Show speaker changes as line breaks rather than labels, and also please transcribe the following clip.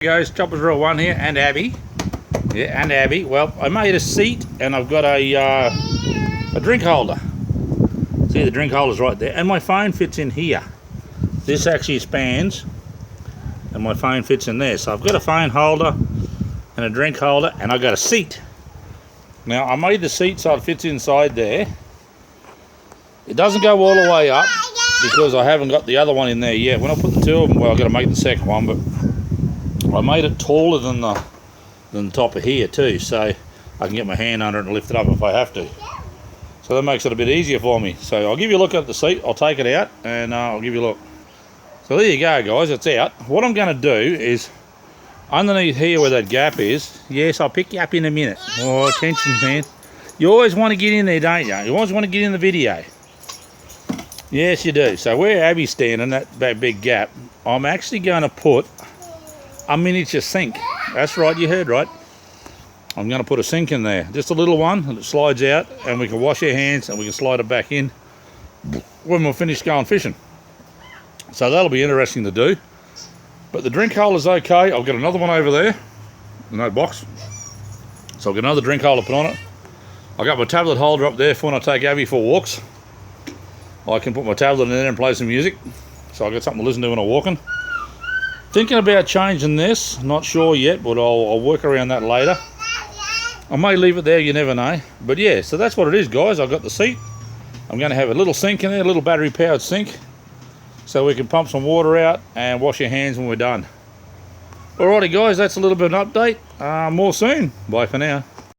Guys, Choppers Real One here, and Abby. Yeah, and Abby. Well, I made a seat, and I've got a drink holder. See, the drink holder's right there, and my phone fits in here. This actually spans, and my phone fits in there. So I've got a phone holder and a drink holder, and I've got a seat. Now, I made the seat so it fits inside there. It doesn't go all the way up because I haven't got the other one in there yet. When I put the two of them, well, I've got to make the second one, but I made it taller than the top of here too, so I can get my hand under it and lift it up if I have to. So that makes it a bit easier for me. So I'll give you a look at the seat. I'll take it out and I'll give you a look. So there you go, guys. It's out. What I'm going to do is underneath here where that gap is. Yes, I'll pick you up in a minute. Oh, attention, man. You always want to get in there, don't you? You always want to get in the video. Yes, you do. So where Abby's standing, that big gap, I'm actually going to put a miniature sink. That's right, you heard right. I'm going to put a sink in there, just a little one, and it slides out, and we can wash our hands and we can slide it back in when we're finished going fishing. So that'll be interesting to do. But the drink holder's okay. I've got another one over there, no box. So I've got another drink holder put on it. I've got my tablet holder up there for when I take Abby for walks. I can put my tablet in there and play some music. So I've got something to listen to when I'm walking. Thinking about changing this, not sure yet, but I'll work around that later. I may leave it there, you never know. But yeah, so that's what it is, guys. I've got the seat. I'm going to have a little sink in there, a little battery powered sink, so we can pump some water out and wash your hands when we're done. Alrighty guys, that's a little bit of an update. More soon. Bye for now.